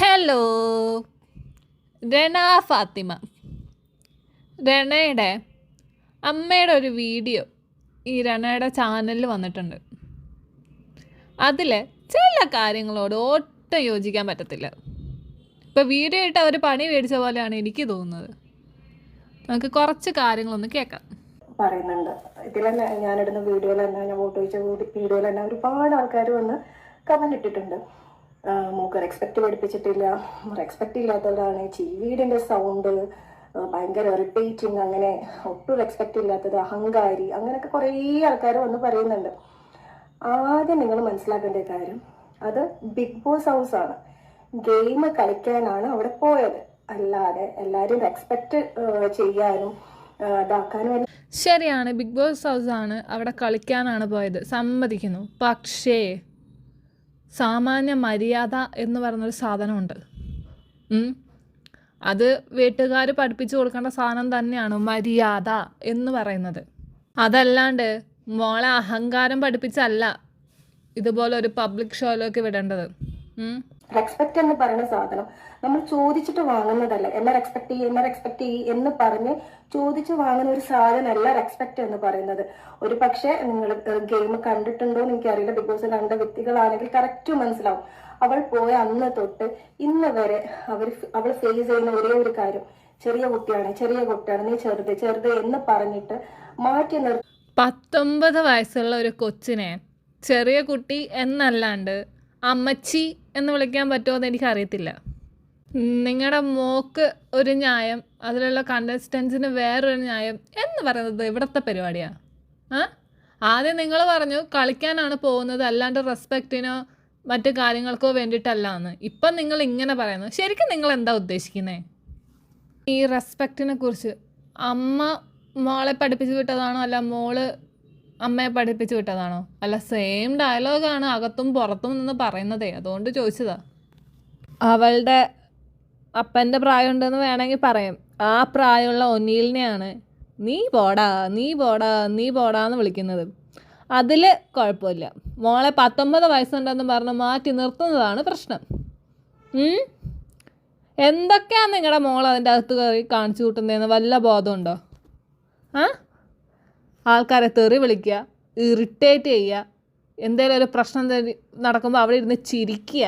Hello, രണ ഫാത്തിമ. രണയുടെ അമ്മയുടെ ഒരു വീഡിയോ ഈ രണയുടെ ചാനലിൽ വന്നിട്ടുണ്ട്. അതിൽ ചില കാര്യങ്ങളോട് ഒട്ടും യോജിക്കാൻ പറ്റത്തില്ല. ഇപ്പോൾ വീഡിയോ ഇട്ട് അവർ പണി മേടിച്ച പോലെയാണ് എനിക്ക് തോന്നുന്നത്. നമുക്ക് കുറച്ച് കാര്യങ്ങളൊന്ന് കേൾക്കാം. പറയുന്നുണ്ട് ഇതിൽ തന്നെ ഞാനിടുന്ന വീഡിയോയിൽ തന്നെ ഞാൻ വോട്ട് ചോദിച്ച വീഡിയോയിൽ തന്നെ ഒരുപാട് ആൾക്കാർ വന്ന് കമന്റ് ഇട്ടിട്ടുണ്ട്. മൂക്ക് റെസ്പെക്റ്റ് പഠിപ്പിച്ചിട്ടില്ല, റെസ്പെക്റ്റ് ഇല്ലാത്തതാണ്, വീടിന്റെ സൗണ്ട് ഭയങ്കര ഇറിറ്റേറ്റിങ്, അങ്ങനെ ഒട്ടും റെസ്പെക്റ്റ് ഇല്ലാത്തത്, അഹങ്കാരി, അങ്ങനെയൊക്കെ കുറേ ആൾക്കാർ വന്ന് പറയുന്നുണ്ട്. ആദ്യം നിങ്ങൾ മനസ്സിലാക്കേണ്ട കാര്യം, അത് ബിഗ് ബോസ് ഹൗസ് ആണ്. ഗെയിം കളിക്കാനാണ് അവിടെ പോയത്, അല്ലാതെ എല്ലാവരും റെസ്പെക്റ്റ് ചെയ്യാനും ഇതാക്കാനും. ശരിയാണ്, ബിഗ് ബോസ് ഹൗസ് ആണ്, അവിടെ കളിക്കാനാണ് പോയത്, സമ്മതിക്കുന്നു. പക്ഷേ സാമാന്യ മര്യാദ എന്ന് പറയുന്നൊരു സാധനമുണ്ട്. അത് വീട്ടുകാർ പഠിപ്പിച്ചു കൊടുക്കേണ്ട സാധനം തന്നെയാണ് മര്യാദ എന്ന് പറയുന്നത്. അതല്ലാണ്ട് മോളെ അഹങ്കാരം പഠിപ്പിച്ചല്ല ഇതുപോലെ ഒരു പബ്ലിക് ഷോയിലേക്ക് വിടേണ്ടത്. റെസ്പെക്ട് എന്ന് പറയുന്ന സാധനം നമ്മൾ ചോദിച്ചിട്ട് വാങ്ങുന്നതല്ല. എന്നെ റെസ്പെക്ട് ചെയ്യ് എന്ന് പറഞ്ഞ് ചോദിച്ചു വാങ്ങുന്ന ഒരു സാധനമല്ല റെസ്പെക്ട് എന്ന് പറയുന്നത്. ഒരു പക്ഷേ നിങ്ങൾ ഗെയിം കണ്ടിട്ടുണ്ടോ എന്ന് എനിക്കറിയില്ല. ബിഗ് ബോസ് കണ്ട വ്യക്തികളാണെങ്കിൽ കറക്റ്റ് മനസ്സിലാവും. അവൾ പോയ അന്ന് തൊട്ട് ഇന്ന് വരെ അവൾ ഫേസ് ചെയ്യുന്ന ഒരേ ഒരു കാര്യം, ചെറിയ കുട്ടിയാണ്, നീ ചെറുത് എന്ന് പറഞ്ഞിട്ട് മാറ്റി നിർത്തി. 19 വയസ്സുള്ള ഒരു കൊച്ചിനെ ചെറിയ കുട്ടി എന്നല്ലാണ്ട് അമ്മച്ചി എന്ന് വിളിക്കാൻ പറ്റുമോ എന്ന് എനിക്കറിയത്തില്ല. നിങ്ങളുടെ മോക്ക് ഒരു ന്യായം, അതിലുള്ള കണ്ടസ്റ്റൻസിന് വേറൊരു ന്യായം എന്ന് പറയുന്നത് ഇവിടുത്തെ പരിപാടിയാണ്. ആദ്യം നിങ്ങൾ പറഞ്ഞു കളിക്കാനാണ് പോകുന്നത്, അല്ലാണ്ട് റെസ്പെക്റ്റിനോ മറ്റു കാര്യങ്ങൾക്കോ വേണ്ടിയിട്ടല്ല എന്ന്. ഇപ്പം നിങ്ങൾ ഇങ്ങനെ പറയുന്നു. ശരിക്കും നിങ്ങൾ എന്താ ഉദ്ദേശിക്കുന്നത്? ഈ റെസ്പെക്റ്റിനെ കുറിച്ച് അമ്മ മോളെ പഠിപ്പിച്ചു വിട്ടതാണോ, അല്ല മോള് അമ്മയെ പഠിപ്പിച്ചു വിട്ടതാണോ? അല്ല, സെയിം ഡയലോഗാണ് അകത്തും പുറത്തും നിന്ന് പറയുന്നതേ, അതുകൊണ്ട് ചോദിച്ചതാ. അവളുടെ അപ്പൻ്റെ പ്രായമുണ്ടെന്ന് വേണമെങ്കിൽ പറയാം. ആ പ്രായമുള്ള ഒന്നീലിനെയാണ് നീ പോടാ എന്ന് വിളിക്കുന്നത്. അതിൽ കുഴപ്പമില്ല. മോളെ 19 വയസ്സുണ്ടെന്ന് പറഞ്ഞ് മാറ്റി നിർത്തുന്നതാണ് പ്രശ്നം. എന്തൊക്കെയാണ് നിങ്ങളുടെ മോൾ അതിൻ്റെ അകത്ത് കയറി കാണിച്ചു കൂട്ടുന്നതെന്ന് വല്ല ബോധമുണ്ടോ? ആൾക്കാരെ തെറി വിളിക്കുക, ഇറിറ്റേറ്റ് ചെയ്യുക, എന്തെങ്കിലും ഒരു പ്രശ്നം നടക്കുമ്പോൾ അവിടെ ഇരുന്ന് ചിരിക്കുക,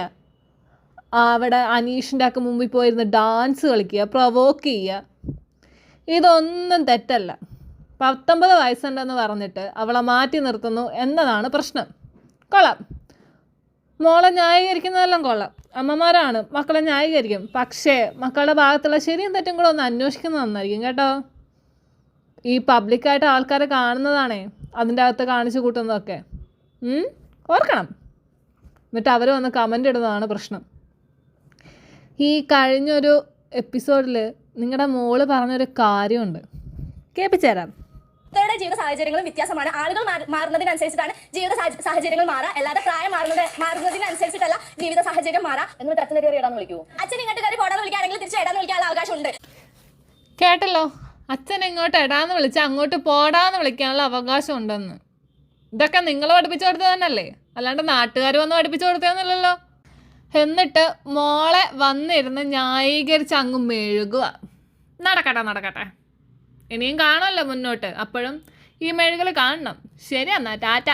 അവിടെ അനീഷിൻ്റെ ഒക്കെ മുമ്പിൽ പോയിരുന്ന് ഡാൻസ് കളിക്കുക, പ്രൊവോക്ക് ചെയ്യുക, ഇതൊന്നും തെറ്റല്ല. 19 വയസ്സുണ്ടെന്ന് പറഞ്ഞിട്ട് അവളെ മാറ്റി നിർത്തുന്നു എന്നതാണ് പ്രശ്നം. കൊള്ളാം, മോളെ ന്യായീകരിക്കുന്നതെല്ലാം കൊള്ളാം. അമ്മമാരാണ്, മക്കളെ ന്യായീകരിക്കും. പക്ഷേ മക്കളുടെ ഭാഗത്തുള്ള ശരിയും തെറ്റും കൂടെ ഒന്ന് അന്വേഷിക്കുന്നത് നന്നായിരിക്കും കേട്ടോ. ഈ പബ്ലിക്കായിട്ട് ആൾക്കാരെ കാണുന്നതാണേ അതിൻ്റെ അകത്ത് കാണിച്ചു കൂട്ടുന്നതൊക്കെ ഓർക്കണം. എന്നിട്ട് അവർ വന്ന് കമൻ്റ് ഇടുന്നതാണ് പ്രശ്നം. ഈ കഴിഞ്ഞൊരു എപ്പിസോഡിൽ നിങ്ങളുടെ മോള് പറഞ്ഞൊരു കാര്യമുണ്ട്, കേൾപ്പിച്ചുതരാം. ജീവിത സാഹചര്യങ്ങളും വ്യത്യാസമാണ്. ആളുകൾ മാറുന്നതിനനുസരിച്ചിട്ടാണ് ജീവിത സാഹചര്യങ്ങൾ മാറാം, അല്ലാതെ പ്രായം മാറുന്നതിനനുസരിച്ചിട്ടല്ല ജീവിത സാഹചര്യം മാറാം. എന്ന് അച്ഛൻ കയറി ഇടാന്ന് വിളിക്കൂ. അച്ഛൻ ഇങ്ങോട്ട് കയറി പോടാന്ന് വിളിക്കുകയാണെങ്കിൽ തിരിച്ച് ഇടാന്ന് വിളിക്കാനുള്ള അവകാശമുണ്ട്. കേട്ടല്ലോ, അച്ഛൻ ഇങ്ങോട്ട് ഇടാന്ന് വിളിച്ചാൽ അങ്ങോട്ട് പോടാന്ന് വിളിക്കാനുള്ള അവകാശം ഉണ്ടെന്ന്. ഇതൊക്കെ നിങ്ങൾ പഠിപ്പിച്ചു കൊടുത്തത് തന്നെയല്ലേ, അല്ലാണ്ട് നാട്ടുകാർ വന്ന് പഠിപ്പിച്ചു കൊടുത്തതെന്നല്ലല്ലോ. എന്നിട്ട് മോളെ വന്നിരുന്ന് ന്യായീകരിച്ച് അങ്ങ് മെഴുകുക. നടക്കട്ടെ, ഇനിയും കാണുമല്ലോ മുന്നോട്ട്, അപ്പോഴും ഈ മെഴുകൽ കാണണം. ശരി, എന്നാ ടാറ്റ.